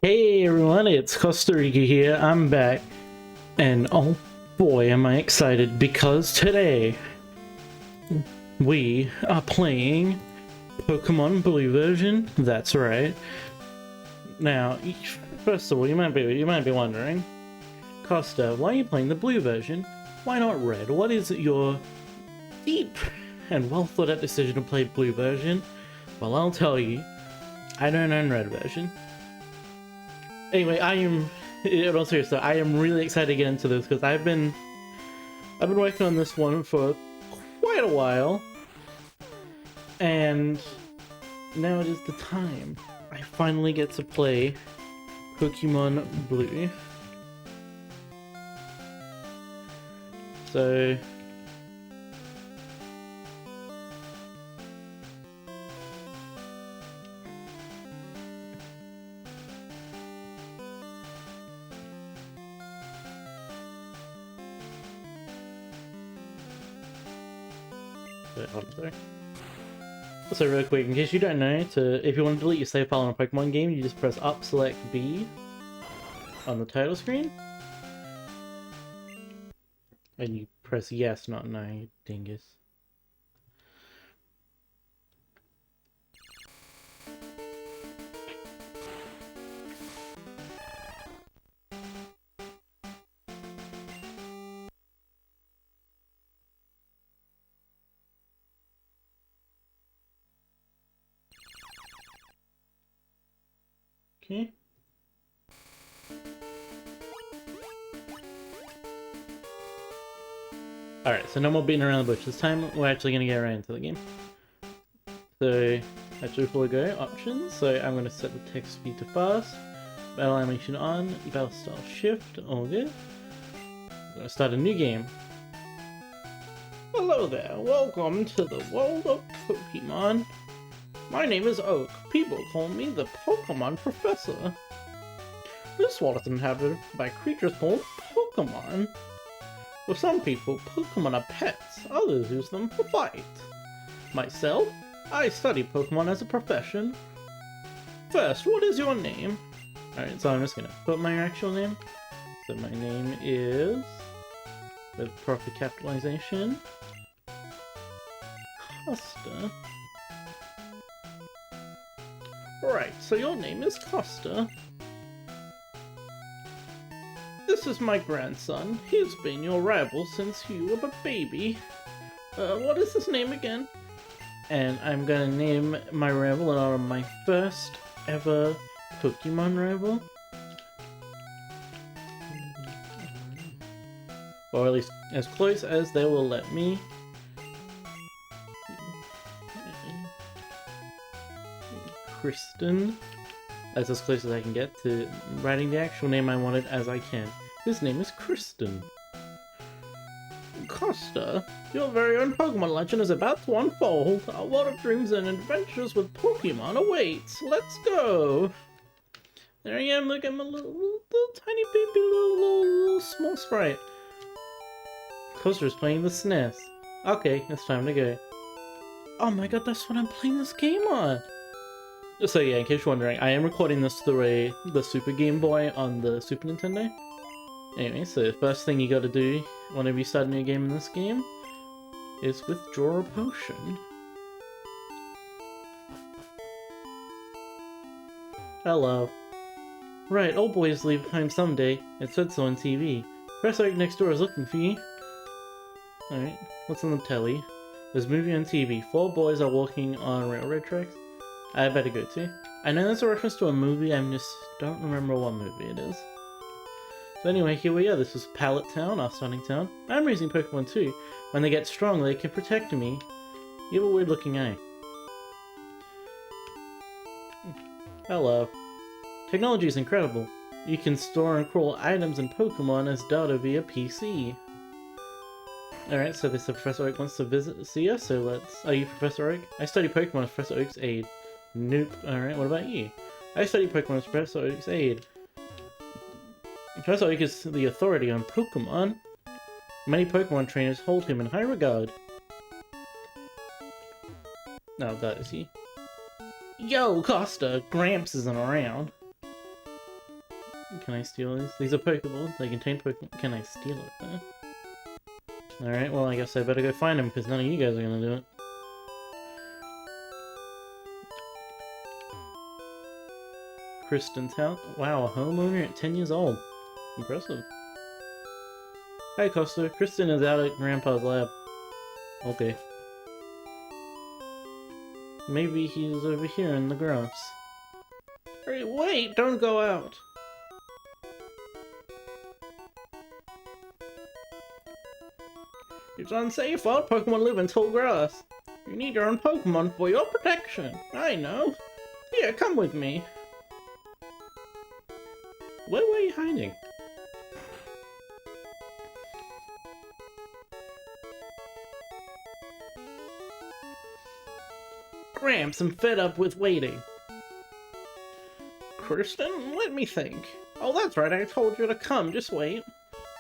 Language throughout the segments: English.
Hey everyone, it's Costa Rica here. I'm back, and oh boy, am I excited because today we are playing Pokemon Blue version. That's right. Now, first of all, you might be wondering, Costa, why are you playing the Blue version? Why not Red? What is your deep and well thought out decision to play Blue version? Well, I'll tell you, I don't own Red version. Anyway, in all seriousness, I am really excited to get into this because I've been working on this one for quite a while, and now it is the time. I finally get to play Pokemon Blue. So also, real quick, in case you don't know, if you want to delete your save file on a Pokemon game, you just press up, select B on the title screen, and you press yes, not no, you dingus. Okay. Alright, so no more beating around the bush. This time we're actually going to get right into the game. So, actually before we go, options. So I'm going to set the text speed to fast. Battle animation on. Battle style shift. All good. I'm going to start a new game. Hello there. Welcome to the world of Pokemon. My name is Oak. People call me the Pokemon Professor. This world is inhabited by creatures called Pokemon. For some people, Pokemon are pets, others use them for fight. Myself, I study Pokemon as a profession. First, what is your name? Alright, so I'm just gonna put my actual name. So my name is, with proper capitalization, Costa. Right, so your name is Costa. This is my grandson. He's been your rival since you were a baby. What is his name again? And I'm gonna name my rival in honor of my first ever Pokemon rival. Or at least as close as they will let me. Kristen. That's as close as I can get to writing the actual name I wanted as I can. His name is Kristen. Costa, your very own Pokemon legend is about to unfold. A world of dreams and adventures with Pokemon awaits. Let's go! There I am, look at my little tiny baby, little small sprite. Costa's playing the SNES. Okay, it's time to go. Oh my god, that's what I'm playing this game on! So yeah, in case you're wondering, I am recording this through the Super Game Boy on the Super Nintendo. Anyway, so the first thing you gotta do whenever you start a new game in this game is withdraw a potion. Hello. Right, all boys leave home someday. It said so on TV. Professor Oak next door is looking for you. Alright, what's on the telly? There's a movie on TV. 4 boys are walking on railroad tracks. I better go too. I know that's a reference to a movie, I just don't remember what movie it is. So anyway, here we are. This is Pallet Town, our starting town. I'm raising Pokemon too. When they get strong, they can protect me. You have a weird looking eye. Hello. Technology is incredible. You can store and crawl items and Pokemon as data via PC. Alright, so this Professor Oak wants to see us, so let's... Are you Professor Oak? I study Pokemon as Professor Oak's aide. Nope. Alright, what about you? I study Pokemon as Professor Oak's aide. Professor Oak is the authority on Pokemon. Many Pokemon trainers hold him in high regard. Oh, that is he. Yo, Costa! Gramps isn't around. Can I steal these? These are Pokeballs. They contain Pokemon. Can I steal it though? Alright, well I guess I better go find them because none of you guys are gonna do it. Kristen's house. Wow, a homeowner at 10 years old. Impressive. Hi Costa, Kristen is out at Grandpa's lab. Okay. Maybe he's over here in the grass. Hey, wait! Don't go out! It's unsafe. All Pokemon live in tall grass. You need your own Pokemon for your protection. I know. Here, come with me. Where were you hiding? Gramps, I'm fed up with waiting. Kristen, let me think. Oh, that's right, I told you to come, just wait.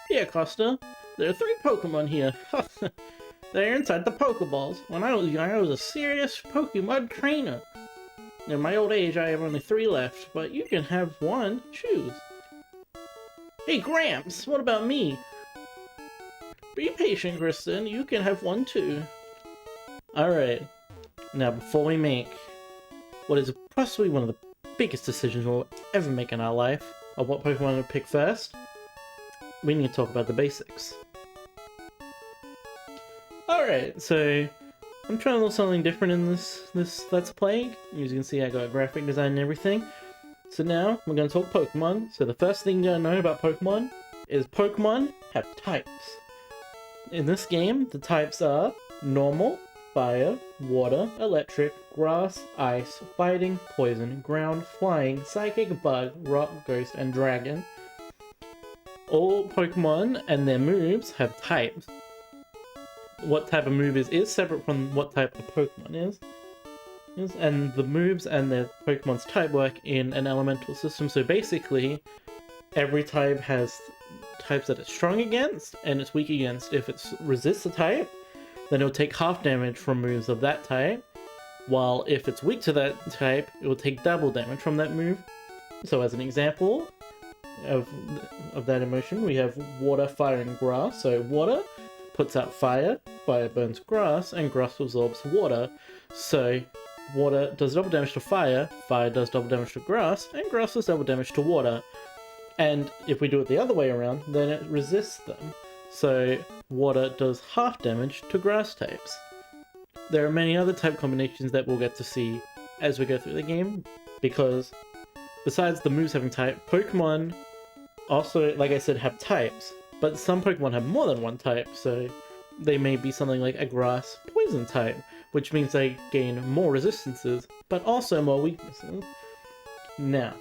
Here, Costa. There are 3 Pokemon here. They're inside the Pokeballs. When I was young, I was a serious Pokemon trainer. In my old age, I have only 3 left, but you can have 1. Choose. Hey, Gramps, what about me? Be patient, Kristen. You can have 1 too. Alright. Now, before we make what is possibly one of the biggest decisions we'll ever make in our life of what Pokemon to pick first, we need to talk about the basics. Alright, so I'm trying a little something different in this Let's Play. As you can see, I got graphic design and everything. So now, we're going to talk Pokemon. So the first thing you gotta know about Pokemon is Pokemon have types. In this game, the types are normal, fire, water, electric, grass, ice, fighting, poison, ground, flying, psychic, bug, rock, ghost, and dragon. All Pokemon and their moves have types. What type of move is separate from what type of Pokemon is. And the moves and their Pokemon's type work in an elemental system. So basically, every type has types that it's strong against and it's weak against. If it resists a type, then it'll take half damage from moves of that type. While if it's weak to that type, it will take double damage from that move. So as an example of that emotion, we have water, fire, and grass. So water puts out fire, fire burns grass, and grass absorbs water. So water does double damage to fire, fire does double damage to grass, and grass does double damage to water. And if we do it the other way around, then it resists them. So water does half damage to grass types. There are many other type combinations that we'll get to see as we go through the game, because besides the moves having type, Pokemon also, like I said, have types. But some Pokemon have more than one type, so they may be something like a grass poison type, which means they gain more resistances, but also more weaknesses. Now,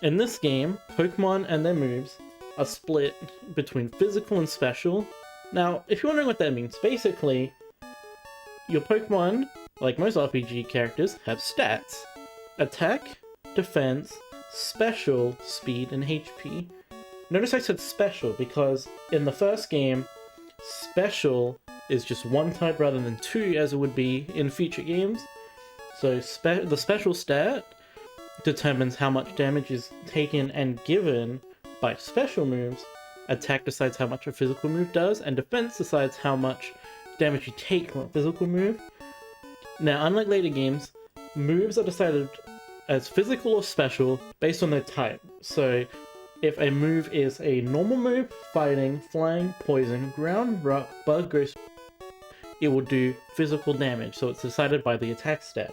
in this game, Pokemon and their moves are split between physical and special. Now, if you're wondering what that means, basically, your Pokemon, like most RPG characters, have stats. Attack, defense, special, speed, and HP. Notice I said special because in the first game, special is just one type rather than 2 as it would be in future games. So the special stat determines how much damage is taken and given by special moves. Attack decides how much a physical move does, and defense decides how much damage you take from a physical move. Now, unlike later games, moves are decided as physical or special based on their type. So if a move is a normal move, fighting, flying, poison, ground, rock, bug, ghost, it will do physical damage, so it's decided by the attack stat.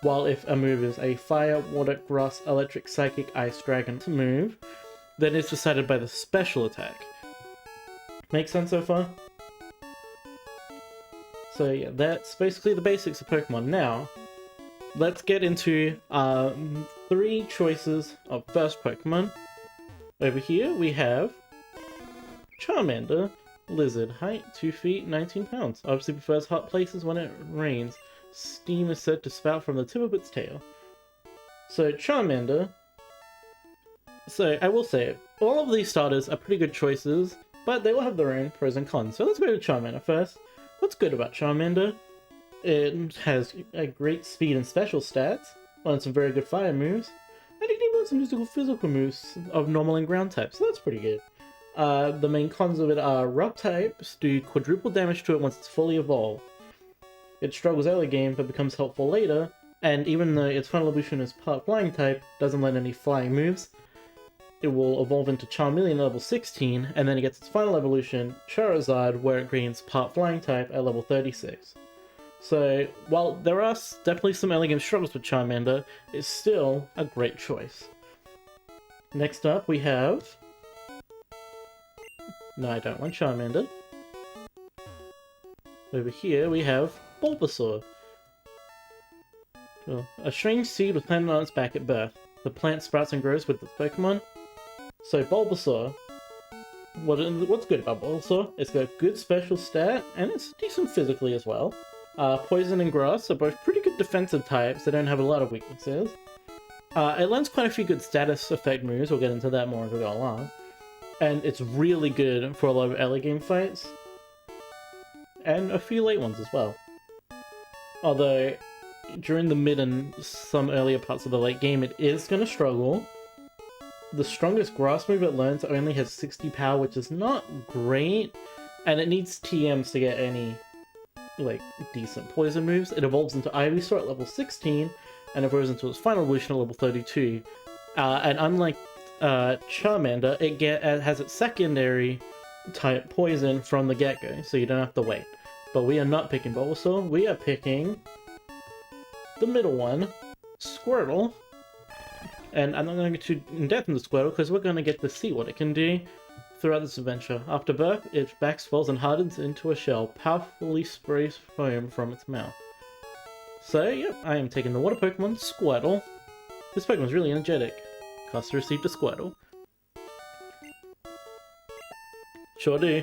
While if a move is a fire, water, grass, electric, psychic, ice, dragon move, then it's decided by the special attack. Make sense so far? So yeah, that's basically the basics of Pokemon. Now, let's get into 3 choices of first Pokemon. Over here we have Charmander, lizard, height 2 feet, 19 pounds. Obviously prefers hot places when it rains. Steam is said to spout from the tip of its tail. So Charmander, so I will say, all of these starters are pretty good choices, but they all have their own pros and cons. So let's go to Charmander first. What's good about Charmander? It has a great speed and special stats, and some very good fire moves. And it even has some musical physical moves of normal and ground types, so that's pretty good. The main cons of it are rock types do quadruple damage to it once it's fully evolved. It struggles early game but becomes helpful later, and even though its final evolution is part flying type, doesn't learn any flying moves. It will evolve into Charmeleon at level 16, and then it gets its final evolution, Charizard, where it gains part flying type at level 36. So, while there are definitely some early game struggles with Charmander, it's still a great choice. Next up we have... No, I don't want Charmander. Over here we have Bulbasaur. A strange seed was planted on its back at birth. The plant sprouts and grows with its Pokemon. So Bulbasaur, what's good about Bulbasaur? It's got a good special stat, and it's decent physically as well. Poison and Grass are both pretty good defensive types. They don't have a lot of weaknesses. It learns quite a few good status effect moves. We'll get into that more as we go along. And it's really good for a lot of early game fights. And a few late ones as well. Although, during the mid and some earlier parts of the late game, it is going to struggle. The strongest grass move it learns only has 60 power, which is not great. And it needs TMs to get any, like, decent poison moves. It evolves into Ivysaur at level 16, and it evolves into its final evolution at level 32. And unlike Charmander, it has its secondary type poison from the get-go, so you don't have to wait. But we are not picking Bulbasaur, we are picking the middle one, Squirtle. And I'm not going to get too in-depth into Squirtle, because we're going to get to see what it can do throughout this adventure. After birth, its back swells and hardens into a shell, powerfully sprays foam from its mouth. So, yep, I am taking the water Pokemon, Squirtle. This Pokemon's really energetic. Costa received a Squirtle. Sure do.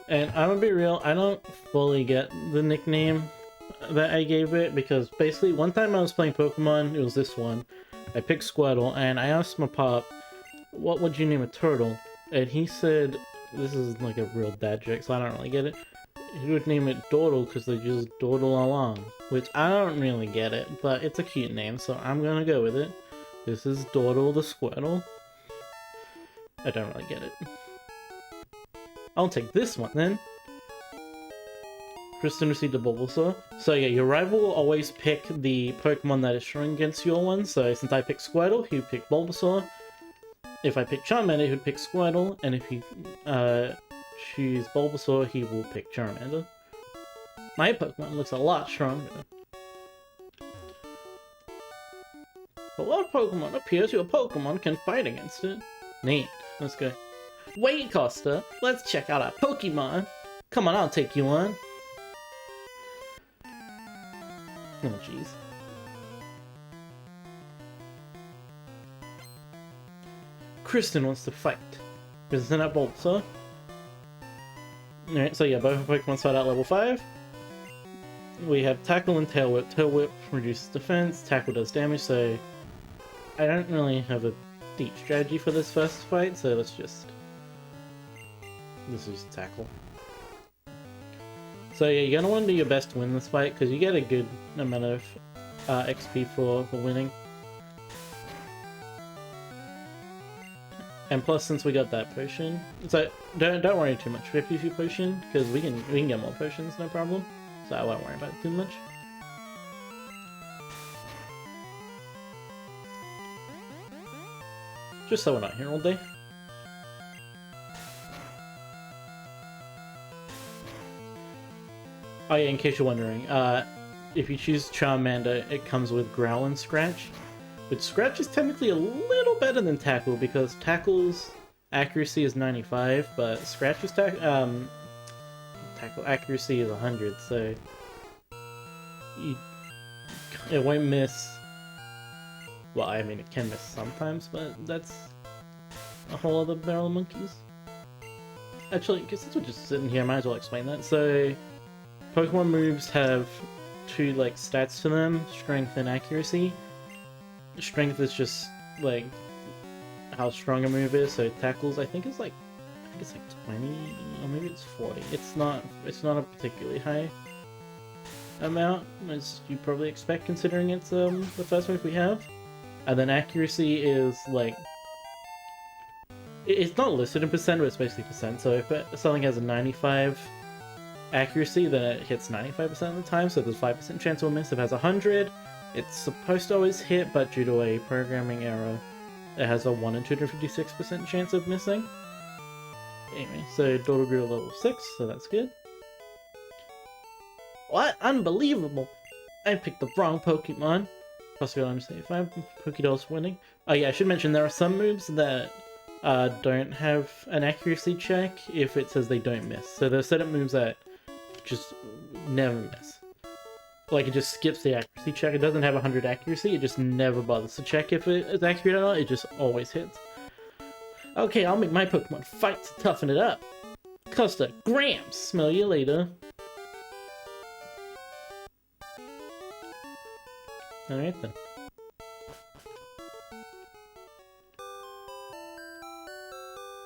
And I'm gonna be real, I don't fully get the nickname that I gave it, because basically one time I was playing Pokemon, it was this one. I picked Squirtle, and I asked my pop, what would you name a turtle? And he said, this is like a real dad joke, so I don't really get it. He would name it Dawdle because they just dawdle along, which I don't really get it, but it's a cute name, so I'm gonna go with it. This is Dawdle the Squirtle. I don't really get it. I'll take this one then. Kristen received a Bulbasaur. So yeah, your rival will always pick the Pokemon that is strong against your one. So since I picked Squirtle, he would pick Bulbasaur. If I pick Charmander, he would pick Squirtle. And if he choose Bulbasaur, he will pick Charmander. My Pokemon looks a lot stronger. A lot of Pokemon appears your Pokemon can fight against it. Neat. Let's go. Wait, Costa. Let's check out our Pokemon. Come on, I'll take you on. Oh, jeez. Kristen wants to fight. Isn't that Bulbasaur? Alright, so yeah, both Pokemon start at level 5. We have Tackle and Tail Whip. Tail Whip reduces defense, Tackle does damage, so I don't really have a deep strategy for this first fight, so let's just Tackle. So yeah, you're gonna want to do your best to win this fight, because you get a good amount of XP for winning. And plus, since we got that potion, so don't worry too much with your potion, because we can get more potions, no problem. So I won't worry about it too much. Just so we're not here all day. Oh yeah, in case you're wondering, if you choose Charmander, it comes with Growl and Scratch. Which Scratch is technically a little better than Tackle, because Tackle's accuracy is 95, but Scratch's Tackle accuracy is 100, so it won't miss. Well, I mean, it can miss sometimes, but that's a whole other barrel of monkeys. Actually, because since we're just sitting here, I might as well explain that. So, Pokemon moves have two like stats to them: Strength and Accuracy. Strength is just like how strong a move is. So Tackles, I think it's like 20, or maybe it's 40. It's not a particularly high amount, as you probably expect considering it's the first move we have. And then accuracy is like... It's not listed in percent, but it's basically percent. So if something has a 95 accuracy, then it hits 95% of the time, so there's 5% chance it will miss. If it has 100, it's supposed to always hit, but due to a programming error, it has a 1 in 256% chance of missing. Anyway, so Doodle grew level 6, so that's good. What? Unbelievable! I picked the wrong Pokemon. Possibly 175 Pokédolls winning. Oh yeah, I should mention there are some moves that don't have an accuracy check if it says they don't miss. So there's certain moves that just never miss. Like, it just skips the accuracy check. It doesn't have 100 accuracy, it just never bothers to check if it is accurate or not, it just always hits. Okay, I'll make my Pokemon fight to toughen it up. Costa, Gramps, smell you later. Alright then.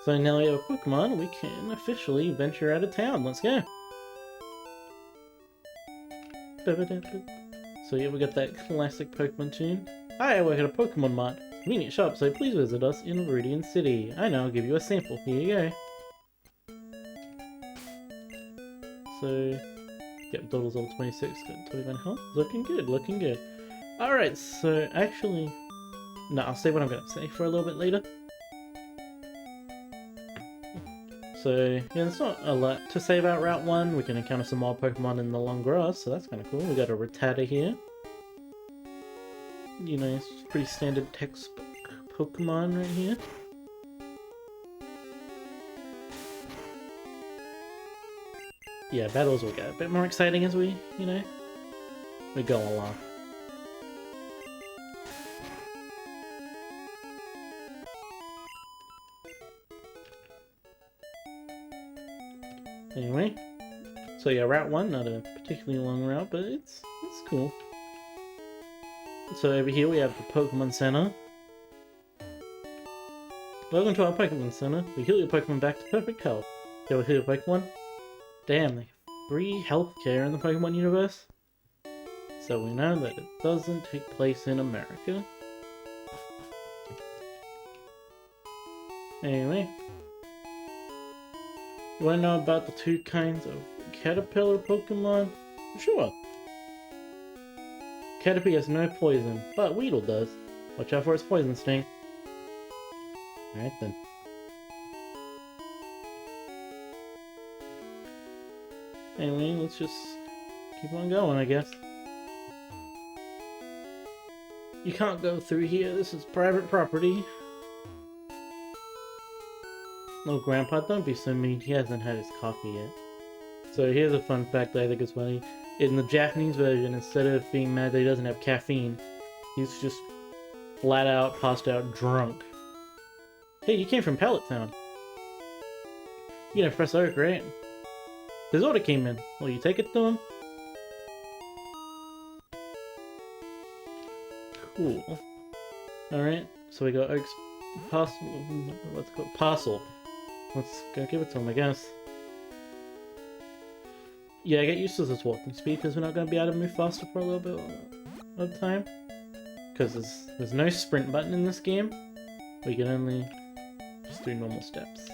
So now we have a Pokemon, we can officially venture out of town. Let's go. So yeah, we got that classic Pokemon tune. Hi, I work at a Pokemon Mart. Convenient shop, so please visit us in Viridian City. I know, I'll give you a sample. Here you go. So, yep, Doodle's level 26, got 21 health. Looking good, looking good. Alright, so actually... No, I'll say what I'm gonna say for a little bit later. So, yeah, there's not a lot to say about Route 1. We can encounter some more Pokemon in the long grass, so that's kind of cool. We got a Rattata here. You know, it's pretty standard textbook Pokemon right here. Yeah, battles will get a bit more exciting as we, you know, we go along. Anyway, so yeah, Route 1, not a particularly long route, but it's cool. So over here we have the Pokemon Center. Welcome to our Pokemon Center. We heal your Pokemon back to perfect health. You ever heal your Pokemon? Damn, they have free healthcare in the Pokemon universe. So we know that it doesn't take place in America. Anyway. You want to know about the two kinds of caterpillar Pokemon? Sure. Caterpie has no poison, but Weedle does. Watch out for its poison sting. Alright then. Anyway, let's just keep on going, I guess. You can't go through here, this is private property. No, Grandpa, don't be so mean. He hasn't had his coffee yet. So here's a fun fact that I think is funny. In the Japanese version, instead of being mad that he doesn't have caffeine, he's just flat out, passed out, drunk. Hey, you came from Pallet Town. You know Professor Oak, right? His order came in. Will you take it to him? Cool. Alright, so we got Oak's parcel. What's it called? Parcel. Let's go give it to him, I guess. Yeah, get used to this walking speed because we're not going to be able to move faster for a little bit of time. Because there's no sprint button in this game. We can only just do normal steps.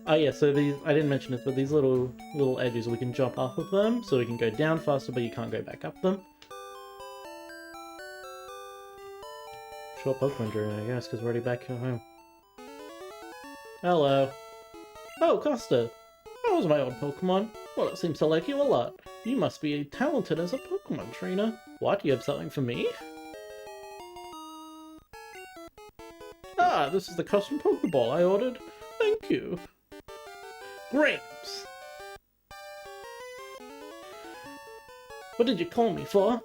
Oh yeah, so these, I didn't mention this, but these little edges, we can jump off of them, so we can go down faster, but you can't go back up them. Short Pokemon journey, I guess, because we're already back home. Hello. Oh, Costa. That was my old Pokemon. Well, it seems to like you a lot. You must be talented as a Pokemon trainer. What, you have something for me? Ah, this is the custom Pokeball I ordered. Thank you. Grapes! What did you call me for?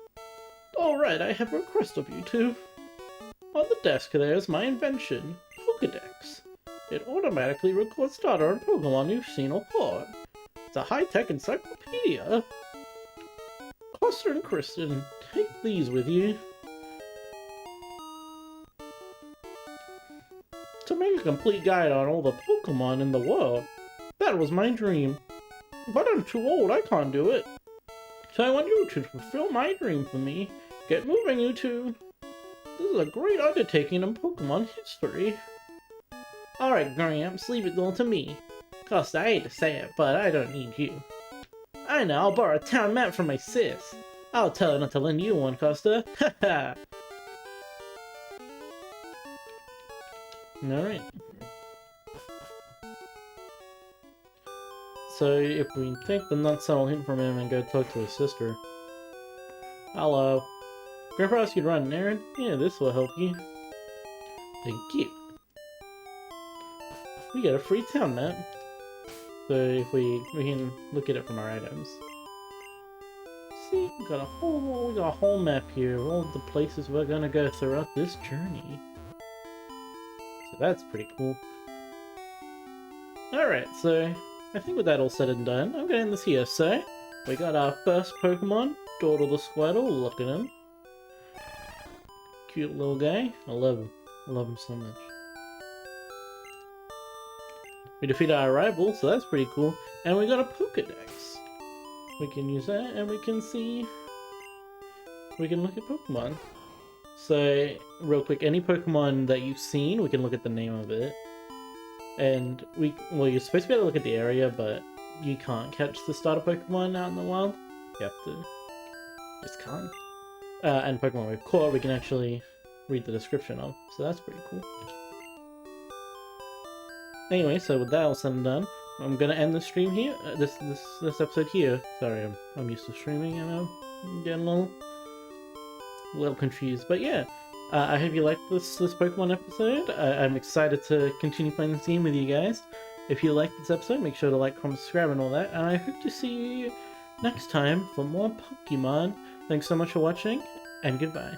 Alright, I have a request of you two. On the desk there is my invention, Pokedex. It automatically records data on Pokemon you've seen or caught. It's a high-tech encyclopedia. Cluster and Kristen, take these with you. To make a complete guide on all the Pokemon in the world. That was my dream. But I'm too old, I can't do it. So I want you to fulfill my dream for me. Get moving, you two! This is a great undertaking in Pokemon history. Alright, Gramps, leave it all to me. Costa, I hate to say it, but I don't need you. I know, I'll borrow a town map from my sis. I'll tell her not to lend you one, Costa. Haha! Alright. So, if we take the nutsail hint from him and go talk to his sister. Hello. Grandpa asked you to run an errand? Yeah, this will help you. Thank you. We got a free town map. So if we can look at it from our items. See, we got a whole map here of all the places we're gonna go throughout this journey. So that's pretty cool. Alright, so I think with that all said and done, I'm gonna end this here. So we got our first Pokemon, Dawdle the Squirtle. Look at him. Cute little guy. I love him. I love him so much. We defeated our rival, so that's pretty cool. And we got a Pokedex. We can use that, and we can see... We can look at Pokemon. So, real quick, any Pokemon that you've seen, we can look at the name of it. And well, you're supposed to be able to look at the area, but you can't catch the starter Pokemon out in the wild. You have to... just can't. And Pokemon we've caught, we can actually read the description of. So that's pretty cool. Anyway, so with that all said and done, I'm gonna end the stream here. This episode here. Sorry, I'm used to streaming and I'm getting a little confused. But yeah, I hope you liked this Pokemon episode. I'm excited to continue playing this game with you guys. If you liked this episode, make sure to like, comment, subscribe, and all that. And I hope to see you next time for more Pokemon. Thanks so much for watching, and goodbye.